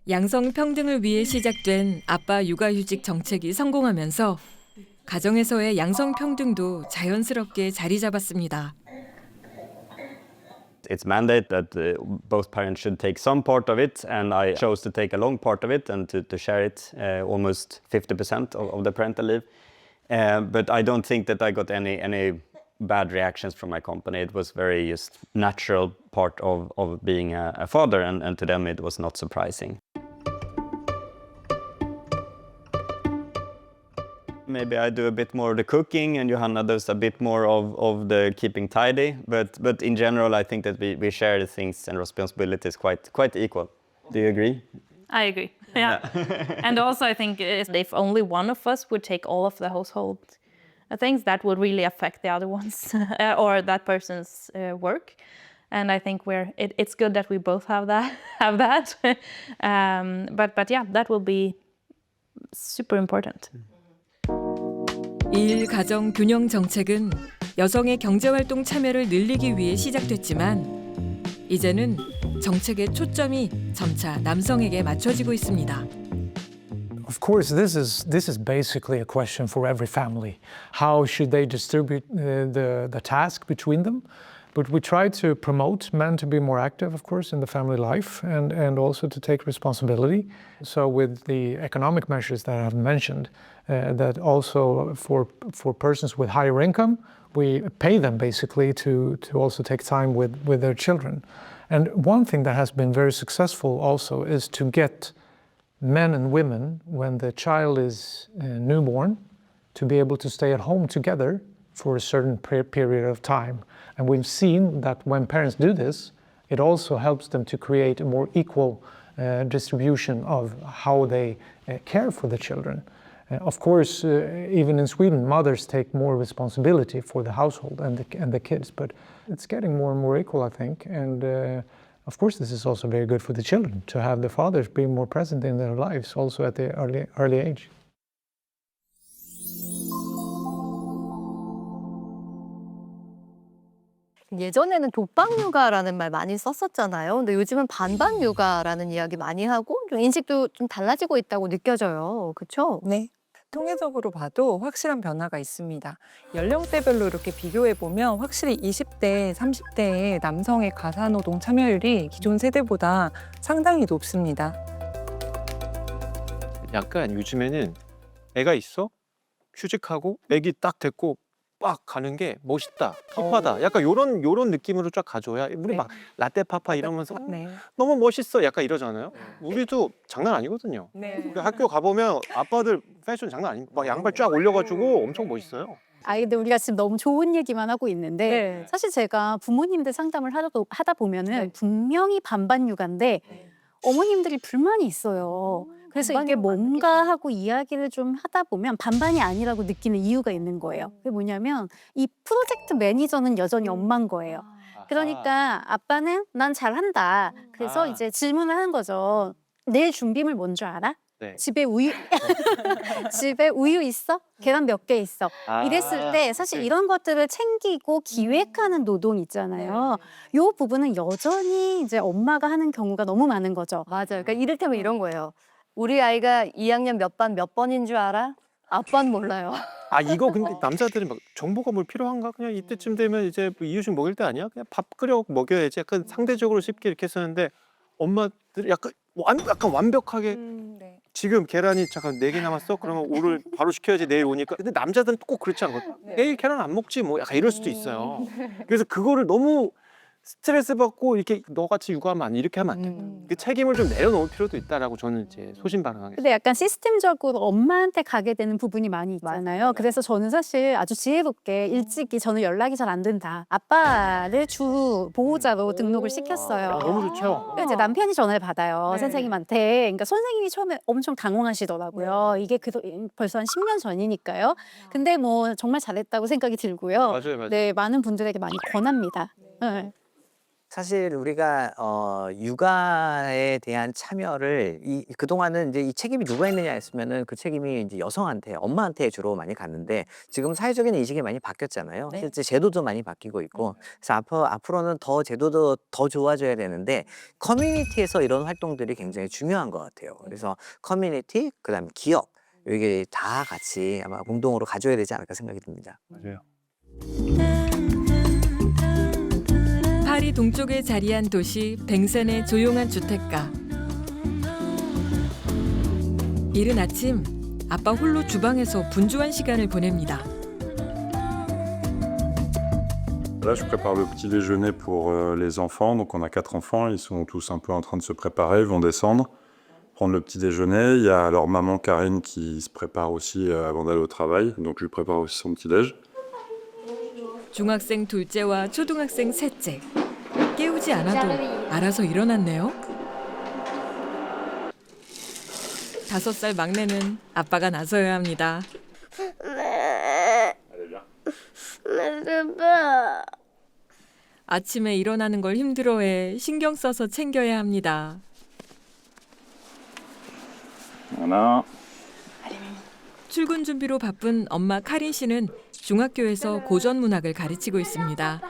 양성 평등을 위해 시작된 아빠 육아휴직 정책이 성공하면서 가정에서의 양성 평등도 자연스럽게 자리 잡았습니다. It's mandate that both parents should take some part of it, and I chose to take a long part of it and to share it, almost 50% of the parental leave. But I don't think that I got any bad reactions from my company. It was very just natural part of being a father, and to them it was not surprising. Maybe I do a bit more of the cooking, and Johanna does a bit more of the keeping tidy. But in general, I think that we share the things and responsibilities quite equal. Do you agree? I agree. Yeah. And also I think if only one of us would take all of the household things, that would really affect the other ones or that person's work. And I think it's good that we both have that. But yeah, that will be super important. 일, 가정 균형 정책은 여성의 경제활동 참여를 늘리기 위해 시작됐지만 이제는 정책의 초점이 점차 남성에게 맞춰지고 있습니다. Of course, this is basically a question for every family. How should they distribute the task between them? But we try to promote men to be more active, of course, in the family life and also to take responsibility. So with the economic measures that I have mentioned, that also for persons with higher income, we pay them basically to also take time with their children. And one thing that has been very successful also is to get men and women, when the child is newborn, to be able to stay at home together for a certain period of time. And we've seen that when parents do this, it also helps them to create a more equal distribution of how they care for the children. Of course, even in Sweden, mothers take more responsibility for the household and the kids, but it's getting more and more equal, I think. And of course, this is also very good for the children to have the fathers being more present in their lives, also at the early age. 예전에는 독박육아라는 말 많이 썼었잖아요. 근데 요즘은 반반육아라는 이야기 많이 하고 좀 인식도 좀 달라지고 있다고 느껴져요. 그렇죠? 네. 통계적으로 봐도 확실한 변화가 있습니다. 연령대별로 이렇게 비교해 보면 확실히 20대, 30대의 남성의 가사노동 참여율이 기존 세대보다 상당히 높습니다. 약간 요즘에는 애가 있어? 휴직하고 애기 딱 됐고 빡 가는 게 멋있다, 힙하다. 약간 요런 느낌으로 쫙 가져야 우리 막 라떼파파 이러면서 너무 멋있어 약간 이러잖아요. 우리도 장난 아니거든요. 우리 학교 가보면 아빠들 패션 장난 아니고 막 양발 쫙 올려가지고 엄청 멋있어요. 근데 우리가 지금 너무 좋은 얘기만 하고 있는데 사실 제가 부모님들 상담을 하다 보면은 분명히 반반 육아인데 어머님들이 불만이 있어요. 그래서 이게 뭔가 하고 이야기를 좀 하다 보면 반반이 아니라고 느끼는 이유가 있는 거예요. 그게 뭐냐면 이 프로젝트 매니저는 여전히 엄마인 거예요. 그러니까 아빠는 난 잘한다. 그래서 이제 질문을 하는 거죠. 내일 준비물 뭔 줄 알아? 네. 집에 우유 있어? 계란 몇 개 있어? 이랬을 때 사실 이런 것들을 챙기고 기획하는 노동 있잖아요. 이 부분은 여전히 이제 엄마가 하는 경우가 너무 많은 거죠. 맞아요. 그러니까 이를테면 이런 거예요. 우리 아이가 2학년 몇 반 몇 번인 줄 알아? 아빠는 몰라요. 아 이거 근데 남자들은 막 정보가 뭘 필요한가? 그냥 이때쯤 되면 이제 뭐 이유식 먹을 때 아니야? 그냥 밥 끓여 먹여야지. 약간 상대적으로 쉽게 이렇게 했었는데 엄마들이 약간 완벽하게 지금 계란이 잠깐 4개 남았어? 그러면 오늘 바로 시켜야지 내일 오니까. 근데 남자들은 꼭 그렇지 않거든. 내일 계란 안 먹지 뭐 약간 이럴 수도 있어요. 그래서 그거를 너무 스트레스 받고 이렇게 너같이 육아하면 안 이렇게 하면 안 돼. 그 책임을 좀 내려놓을 필요도 있다라고 저는 이제 소신발언하겠습니다. 근데 약간 시스템적으로 엄마한테 가게 되는 부분이 많이 있잖아요. 그래서 저는 사실 아주 지혜롭게 일찍이 저는 연락이 잘 안 된다. 아빠를 주 보호자로 등록을 시켰어요. 너무 좋죠. 그러니까 이제 남편이 전화를 받아요. 네. 선생님한테. 그러니까 선생님이 처음에 엄청 당황하시더라고요. 이게 벌써 한 10년 전이니까요. 근데 뭐 정말 잘했다고 생각이 들고요. 맞아요. 네, 많은 분들에게 많이 권합니다. 네. 사실 우리가 육아에 대한 참여를 그동안은 이제 이 책임이 누가 있느냐 했으면은 그 책임이 이제 여성한테, 엄마한테 주로 많이 갔는데 지금 사회적인 인식이 많이 바뀌었잖아요. 실제 제도도 많이 바뀌고 있고 그래서 앞으로는 더 제도도 더 좋아져야 되는데 커뮤니티에서 이런 활동들이 굉장히 중요한 것 같아요. 그래서 커뮤니티, 그다음에 기업 이게 다 같이 아마 공동으로 가져야 되지 않을까 생각이 듭니다. 맞아요. 파리 동쪽에 자리한 도시 뱅센의 조용한 주택가. 이른 아침 아빠 홀로 주방에서 분주한 시간을 보냅니다. Là, je prépare le petit déjeuner pour les enfants. Donc, on a 4 enfants. Ils sont tous un peu en train de se préparer. Ils vont descendre, prendre le petit déjeuner. Il y a leur maman Karine qui se prépare aussi avant d'aller au travail. Donc, je lui prépare aussi son petit déj. 중학생 둘째와 초등학생 셋째. 깨우지 않아도 알아서 일어났네요. 5살 막내는 아빠가 나서야 합니다. 아침에 일어나는 걸 힘들어해 신경 써서 챙겨야 합니다. Voilà. 출근 준비로 바쁜 엄마 카린 씨는 중학교에서 고전 문학을 가르치고 있습니다.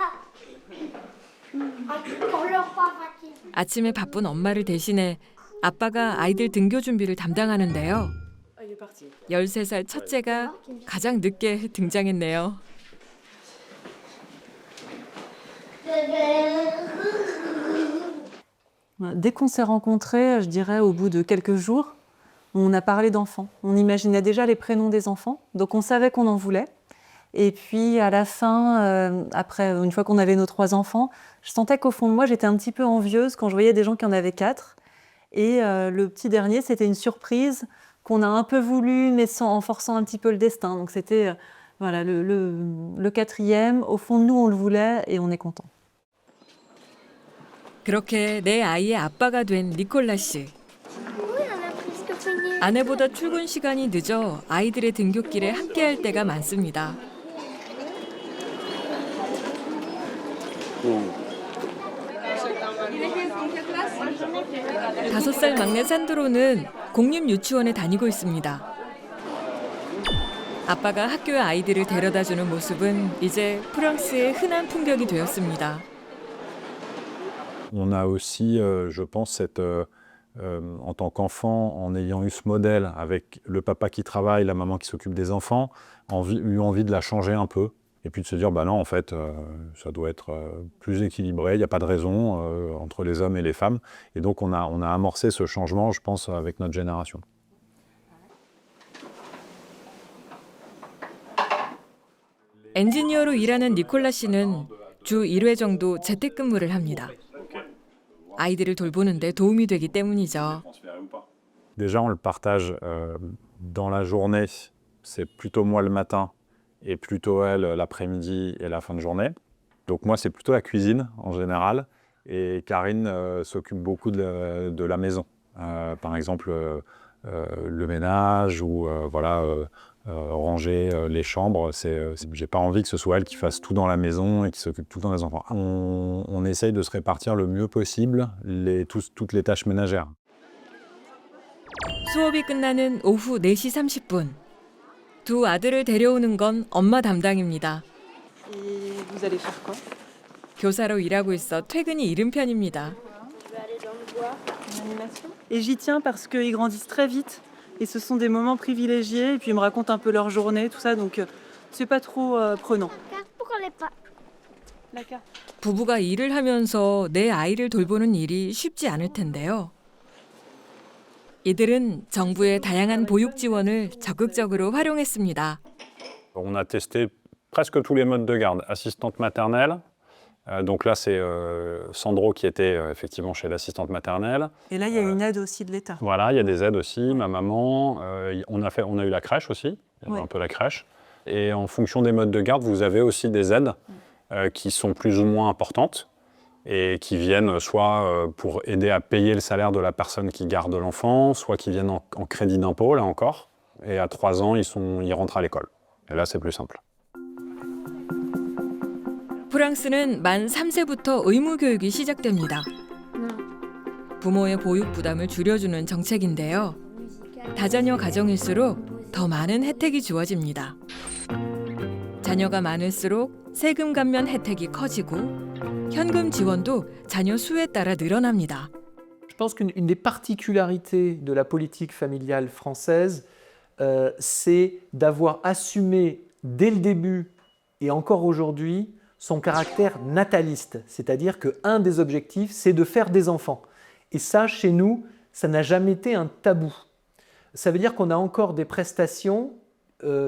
아침에 바쁜 엄마를 대신해 아빠가 아이들 등교 준비를 담당하는데요. 13살 첫째가 가장 늦게 등장했네요. Dès qu'on s'est rencontrés, je dirais au bout de quelques jours, on a parlé d'enfants. On imaginait déjà les prénoms des enfants, donc on savait qu'on en voulait. Et puis à la fin, après, une fois qu'on avait nos 3 enfants, je sentais qu'au fond de moi, j'étais un petit peu envieuse quand je voyais des gens qui en avaient 4. Et le petit dernier, c'était une surprise qu'on a un peu voulu, mais en forçant un petit peu le destin. Donc c'était voilà, le 4e. Au fond de nous, on le voulait et on est content. 그렇게 내 아이의 아빠가 된 니콜라 씨. 아내보다 출근 시간이 늦어 아이들의 등굣길에 함께할 때가 많습니다. 5살 막내 산드로는 공립유치원에 다니고 있습니다. 아빠가 학교에 아이들을 데려다주는 모습은 이제 프랑스의 흔한 풍경이 되었습니다. On a aussi, je pense, en tant qu'enfant, en ayant eu ce modèle avec le papa qui travaille, la maman qui s'occupe des enfants, eu envie de la changer un peu. Et puis de se dire, bah non, en fait, ça doit être plus équilibré, il n'y a pas de raison entre les hommes et les femmes. Et donc on a amorcé ce changement, je pense, avec notre génération. 엔지니어로 일하는 니콜라 씨는 주 1회 정도 재택근무를 합니다. 아이들을 돌보는데 도움이 되기 때문이죠. Déjà, on le partage dans la journée. C'est plutôt moi le matin et plutôt elle l'après-midi et la fin de journée. Donc moi, c'est plutôt la cuisine en général. Et Karine s'occupe beaucoup de la maison. Par exemple, le ménage ou ranger les chambres. J'ai pas envie que ce soit elle qui fasse tout dans la maison et qui s'occupe tout le temps des enfants. On essaye de se répartir le mieux possible toutes les tâches ménagères. 수업이 끝나는 오후 4시 30분. 두 아들을 데려오는 건 엄마 담당입니다. Vous allez faire quoi? 교사로 일하고 있어 퇴근이 이른 편입니다. Et j'y tiens parce qu'ils grandissent très vite. Et ce sont des moments privilégiés. Et puis ils me racontent un peu leur journée, tout ça. Donc c'est pas trop prenant. 부부가 일을 하면서 내 아이를 돌보는 일이 쉽지 않을 텐데요. 이들은 정부의 다양한 보육 지원을 적극적으로 활용했습니다. On a testé presque tous les modes de garde. Assistante maternelle, donc là c'est Sandro qui était effectivement chez l'assistante maternelle. Et là, il y a une aide aussi de l'État. Voilà, il y a des aides aussi, ma maman. On a eu la crèche aussi, il y avait un peu la crèche. Et en fonction des modes de garde, vous avez aussi des aides qui sont plus ou moins importantes et qui viennent soit pour aider à payer le salaire de la personne qui garde l'enfant, soit qui viennent en crédit d'impôt, là encore. Et à 3 ans, ils rentrent à l'école. Et là, c'est plus simple. 프랑스는 만 3세부터 의무 교육이 시작됩니다. 부모의 보육 부담을 줄여주는 정책인데요. 다자녀 가정일수록 더 많은 혜택이 주어집니다. 자녀가 많을수록 세금 감면 혜택이 커지고 현금 지원도 자녀 수에 따라 늘어납니다. Je pense qu'une des particularités de la politique familiale française, c'est d'avoir assumé dès le début et encore aujourd'hui son caractère nataliste. C'est-à-dire qu'un des objectifs, c'est de faire des enfants. Et ça, chez nous, ça n'a jamais été un tabou. Ça veut dire qu'on a encore des prestations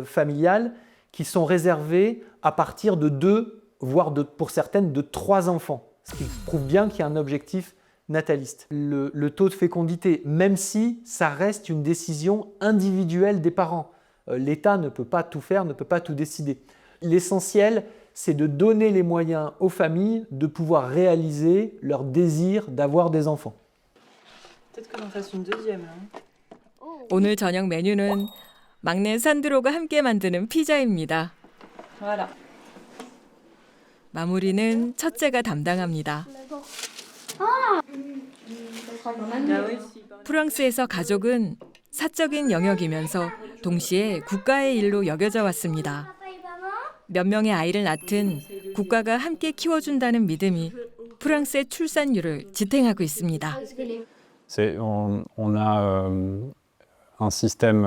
familiales qui sont réservées à partir de 2, voire pour certaines de 3 enfants. Ce qui prouve bien qu'il y a un objectif nataliste. Le taux de fécondité, même si ça reste une décision individuelle des parents. L'État ne peut pas tout faire, ne peut pas tout décider. L'essentiel, c'est de donner les moyens aux familles de pouvoir réaliser leur désir d'avoir des enfants. Peut-être que j'en fasse une deuxième. 오늘 저녁 메뉴는 막내 산드로가 함께 만드는 피자입니다. Voilà. 마무리는 첫째가 담당합니다. 프랑스에서 가족은 사적인 영역이면서 동시에 국가의 일로 여겨져 왔습니다. 몇 명의 아이를 낳든 국가가 함께 키워준다는 믿음이 프랑스의 출산율을 지탱하고 있습니다. On a un système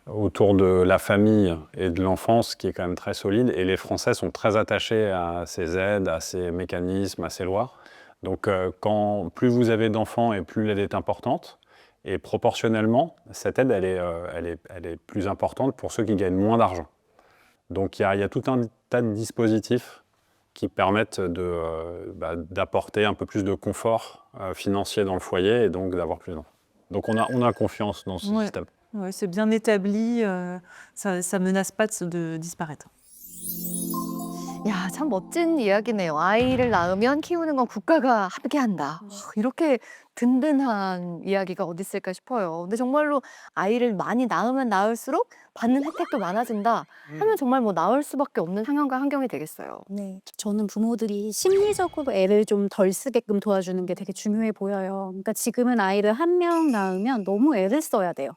autour de la famille et de l'enfance qui est quand même très solide et les Français sont très attachés à ces aides, à ces mécanismes, à ces lois. Donc plus vous avez d'enfants et plus l'aide est importante et proportionnellement, cette aide elle est plus importante pour ceux qui gagnent moins d'argent. Donc il y a tout un tas de dispositifs qui permettent d'apporter un peu plus de confort financier dans le foyer et donc d'avoir plus d'enfants. Donc on a confiance dans ce système. Ouais, c'est bien établi, ça ne menace pas de disparaître. 야, 참 멋진 이야기네요. 아이를 낳으면 키우는 건 국가가 함께한다. 이렇게 든든한 이야기가 어디 있을까 싶어요. 근데 정말로 아이를 많이 낳으면 낳을수록 받는 혜택도 많아진다 하면 정말 뭐 낳을 수밖에 없는 상황과 환경이 되겠어요. 네, 저는 부모들이 심리적으로 애를 좀 덜 쓰게끔 도와주는 게 되게 중요해 보여요. 그러니까 지금은 아이를 한 명 낳으면 너무 애를 써야 돼요.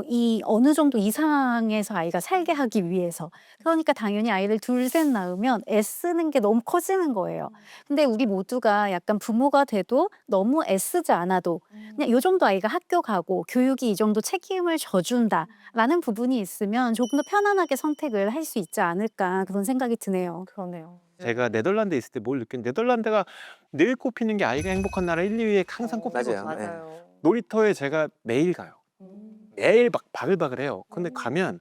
이 어느 정도 이상에서 아이가 살게 하기 위해서. 그러니까 당연히 아이를 둘, 셋 낳으면 애쓰는 게 너무 커지는 거예요. 근데 우리 모두가 약간 부모가 돼도 너무 애쓰지 않아도 그냥 요 정도 아이가 학교 가고 교육이 이 정도 책임을 져준다라는 부분이 있으면 조금 더 편안하게 선택을 할 수 있지 않을까 그런 생각이 드네요. 그러네요. 제가 네덜란드에 있을 때 뭘 느꼈는데 네덜란드가 늘 꼽히는 게 아이가 행복한 나라 1, 2위에 항상 꼽히거든요. 맞아요. 놀이터에 제가 매일 가요. 매일 막 바글바글해요. 근데 가면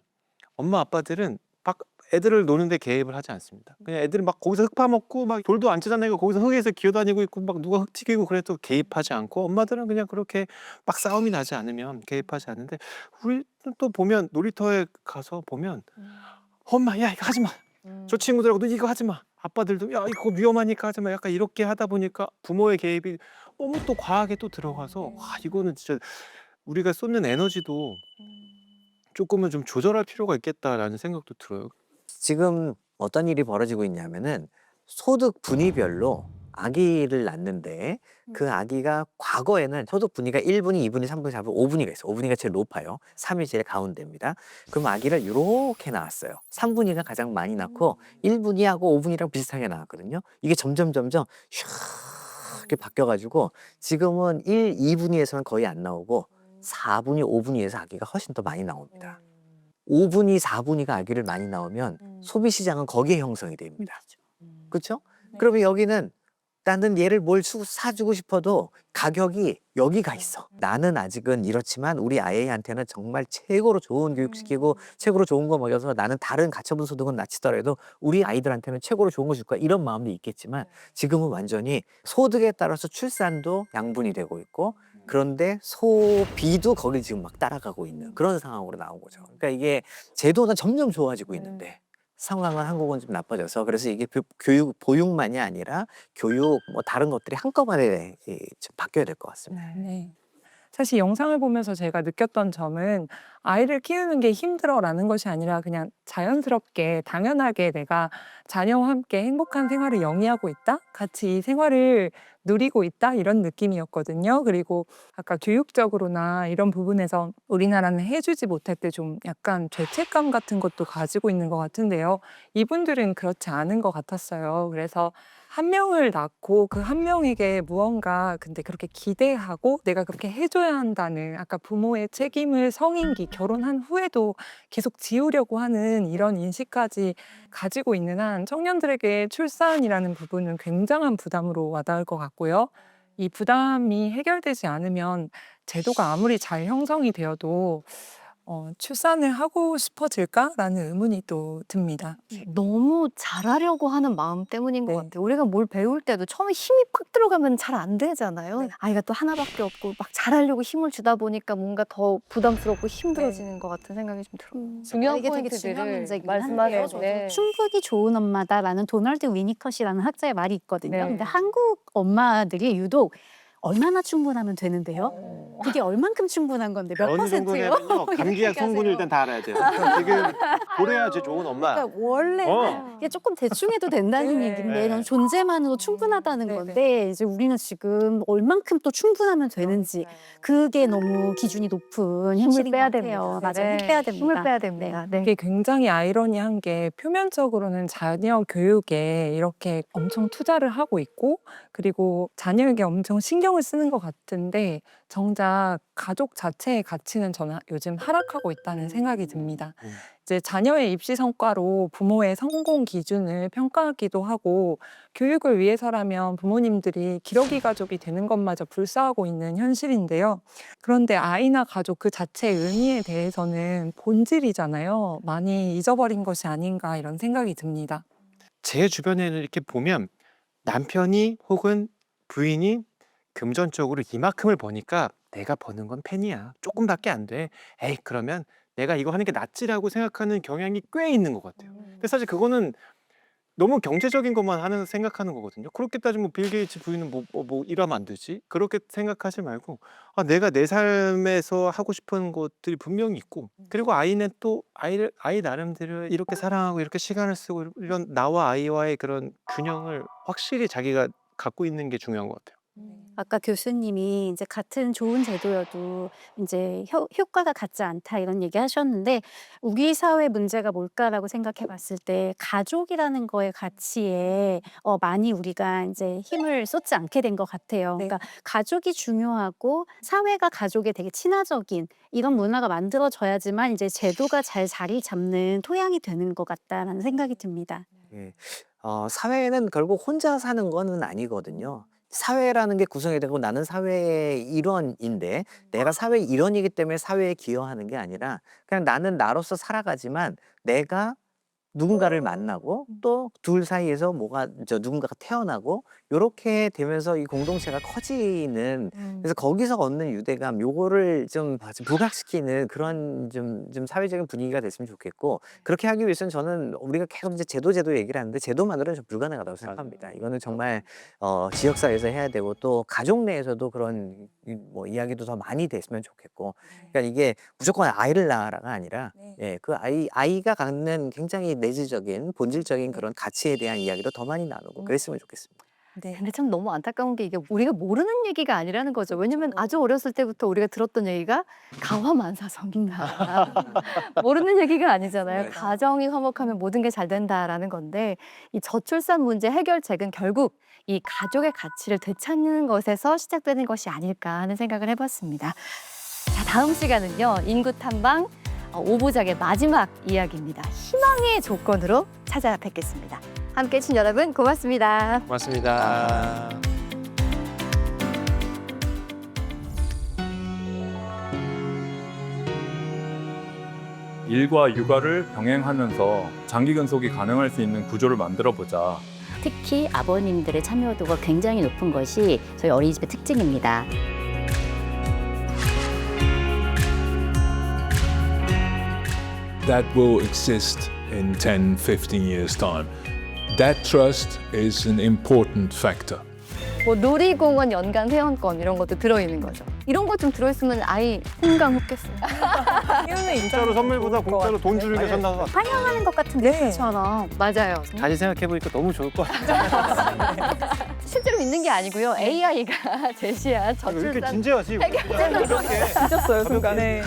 엄마 아빠들은 막 애들을 노는데 개입을 하지 않습니다. 그냥 애들은 막 거기서 흙 파먹고 막 돌도 안 찾아내고 거기서 흙에서 기어다니고 있고 막 누가 흙 튀기고 그래도 개입하지 않고 엄마들은 그냥 그렇게 막 싸움이 나지 않으면 개입하지 않는데 우리 또 보면 놀이터에 가서 보면 엄마 야 이거 하지 마. 저 친구들하고 너 이거 하지 마. 아빠들도 야 이거 위험하니까 하지 마. 약간 이렇게 하다 보니까 부모의 개입이 너무 또 과하게 또 들어가서 와 이거는 진짜 우리가 쏟는 에너지도 조금은 좀 조절할 필요가 있겠다라는 생각도 들어요. 지금 어떤 일이 벌어지고 있냐면은 소득 분위별로 아기를 낳는데 그 아기가 과거에는 소득 분위가 1분위, 2분위, 3분위, 4분위, 5분위가 있어요. 5분위가 제일 높아요. 3이 제일 가운데입니다. 그럼 아기를 이렇게 낳았어요. 3분위가 가장 많이 낳고 1분위하고 5분위랑 비슷하게 나왔거든요. 이게 점점 이렇게 바뀌어가지고 지금은 1, 2분위에서는 거의 안 나오고 4분위, 5분위에서 아기가 훨씬 더 많이 나옵니다. 5분위, 4분위가 아기를 많이 나오면 소비 시장은 거기에 형성이 됩니다. 그렇죠? 그러면 여기는 나는 얘를 뭘 사주고 싶어도 가격이 여기가 있어. 나는 아직은 이렇지만 우리 아이한테는 정말 최고로 좋은 교육시키고 최고로 좋은 거 먹여서 나는 다른 가처분 소득은 낮추더라도 우리 아이들한테는 최고로 좋은 거 줄 거야. 이런 마음도 있겠지만 지금은 완전히 소득에 따라서 출산도 양분이 되고 있고 그런데 소비도 거길 지금 막 따라가고 있는 그런 상황으로 나온 거죠. 그러니까 이게 제도는 점점 좋아지고 있는데 상황은 한국은 좀 나빠져서 그래서 이게 교육 보육만이 아니라 교육 뭐 다른 것들이 한꺼번에 좀 바뀌어야 될 것 같습니다. 네. 사실 영상을 보면서 제가 느꼈던 점은 아이를 키우는 게 힘들어라는 것이 아니라 그냥 자연스럽게 당연하게 내가 자녀와 함께 행복한 생활을 영위하고 있다, 같이 이 생활을 누리고 있다 이런 느낌이었거든요. 그리고 아까 교육적으로나 이런 부분에서 우리나라는 해주지 못할 때 좀 약간 죄책감 같은 것도 가지고 있는 것 같은데요. 이분들은 그렇지 않은 것 같았어요. 그래서 한 명을 낳고 그 한 명에게 무언가 근데 그렇게 기대하고 내가 그렇게 해줘야 한다는 아까 부모의 책임을 성인기 결혼한 후에도 계속 지우려고 하는 이런 인식까지 가지고 있는 한 청년들에게 출산이라는 부분은 굉장한 부담으로 와닿을 것 같고요. 이 부담이 해결되지 않으면 제도가 아무리 잘 형성이 되어도 출산을 하고 싶어질까라는 의문이 또 듭니다. 너무 잘하려고 하는 마음 때문인 것 같아요. 우리가 뭘 배울 때도 처음에 힘이 팍 들어가면 잘 안 되잖아요. 아이가 또 하나밖에 없고 막 잘하려고 힘을 주다 보니까 뭔가 더 부담스럽고 힘들어지는 것 같은 생각이 좀 들어요. 중요한 이게 되게 중요한 문제긴 한데요. 충분히 좋은 엄마다라는 도널드 위니컷이라는 학자의 말이 있거든요. 네. 근데 한국 엄마들이 유독 얼마나 충분하면 되는데요? 그게 얼만큼 충분한 건데 몇 어느 퍼센트예요? 정도냐면요. 감기약 성분을 일단 다 알아야 돼요. 지금 그래야지 좋은 엄마. 그러니까 원래는 이게 조금 대충 해도 된다는 얘기인데 이런 존재만으로 충분하다는 건데 이제 우리는 지금 얼만큼 또 충분하면 되는지 그게 너무 기준이 높은 현실인 것 같아요. 맞아요. 힘 빼야 됩니다. 힘을 빼야 됩니다. 네. 이게 굉장히 아이러니한 게 표면적으로는 자녀 교육에 이렇게 엄청 투자를 하고 있고 그리고 자녀에게 엄청 신경을 쓰는 것 같은데 정작 가족 자체의 가치는 저는 요즘 하락하고 있다는 생각이 듭니다. 이제 자녀의 입시 성과로 부모의 성공 기준을 평가하기도 하고 교육을 위해서라면 부모님들이 기러기 가족이 되는 것마저 불사하고 있는 현실인데요. 그런데 아이나 가족 그 자체의 의미에 대해서는 본질이잖아요. 많이 잊어버린 것이 아닌가 이런 생각이 듭니다. 제 주변에는 이렇게 보면 남편이 혹은 부인이 금전적으로 이만큼을 버니까 내가 버는 건 펜이야. 조금밖에 안 돼. 에이, 그러면 내가 이거 하는 게 낫지라고 생각하는 경향이 꽤 있는 것 같아요. 근데 사실 그거는 너무 경제적인 것만 생각하는 거거든요. 그렇게 따지면 빌 게이츠 부인은 뭐 이러면 안 되지? 그렇게 생각하지 말고 내가 내 삶에서 하고 싶은 것들이 분명히 있고 그리고 아이는 또 아이 나름대로 이렇게 사랑하고 이렇게 시간을 쓰고 이런 나와 아이와의 그런 균형을 확실히 자기가 갖고 있는 게 중요한 것 같아요. 아까 교수님이 이제 같은 좋은 제도여도 이제 효과가 같지 않다 이런 얘기 하셨는데 우리 사회 문제가 뭘까라고 생각해 봤을 때 가족이라는 거의 가치에 많이 우리가 이제 힘을 쏟지 않게 된 것 같아요. 그러니까 가족이 중요하고 사회가 가족에 되게 친화적인 이런 문화가 만들어져야지만 이제 제도가 잘 자리 잡는 토양이 되는 것 같다라는 생각이 듭니다. 예. 사회는 결국 혼자 사는 거는 아니거든요. 사회라는 게 구성이 되고 나는 사회의 일원인데 내가 사회의 일원이기 때문에 사회에 기여하는 게 아니라 그냥 나는 나로서 살아가지만 내가 누군가를 만나고 또 둘 사이에서 누군가가 태어나고 요렇게 되면서 이 공동체가 커지는 그래서 거기서 얻는 유대감 요거를 좀 부각시키는 그런 좀 사회적인 분위기가 됐으면 좋겠고 그렇게 하기 위해서는 저는 우리가 계속 이제 제도 얘기를 하는데 제도만으로는 좀 불가능하다고 생각합니다. 이거는 정말 지역사회에서 해야 되고 또 가족 내에서도 그런 뭐 이야기도 더 많이 됐으면 좋겠고 그러니까 이게 무조건 아이를 낳아라가 아니라 예, 그 아이가 갖는 굉장히 내재적인 본질적인 그런 가치에 대한 이야기도 더 많이 나누고 그랬으면 좋겠습니다. 네. 근데 참 너무 안타까운 게 이게 우리가 모르는 얘기가 아니라는 거죠. 왜냐면 아주 어렸을 때부터 우리가 들었던 얘기가 가화만사성인가. 모르는 얘기가 아니잖아요. 가정이 화목하면 모든 게 잘 된다라는 건데 이 저출산 문제 해결책은 결국 이 가족의 가치를 되찾는 것에서 시작되는 것이 아닐까 하는 생각을 해봤습니다. 자, 다음 시간은요. 인구 탐방 5부작의 마지막 이야기입니다. 희망의 조건으로 찾아뵙겠습니다. 함께해 주신 여러분 고맙습니다. 고맙습니다. 일과 육아를 병행하면서 장기 근속이 가능할 수 있는 구조를 만들어보자. 특히 아버님들의 참여도가 굉장히 높은 것이 저희 어린이집의 특징입니다. That will exist in 10, 15 years' time. That trust is an important factor. 뭐 놀이공원 연간 회원권 이런 것도 들어있는 거죠. 이런 것 좀 들어있으면 아이 훈강했겠어요. 진짜로 선물보다 공짜로 돈 주는 게 선나서 환영하는 것 같은 느낌처럼. 맞아요. 다시 생각해보니까 너무 좋을 것 같아요. 실제로 있는 게 아니고요. AI가 제시한 왜 이렇게 저출산 진지하지? 해결책을 이렇게 찢었어요, 순간. 네.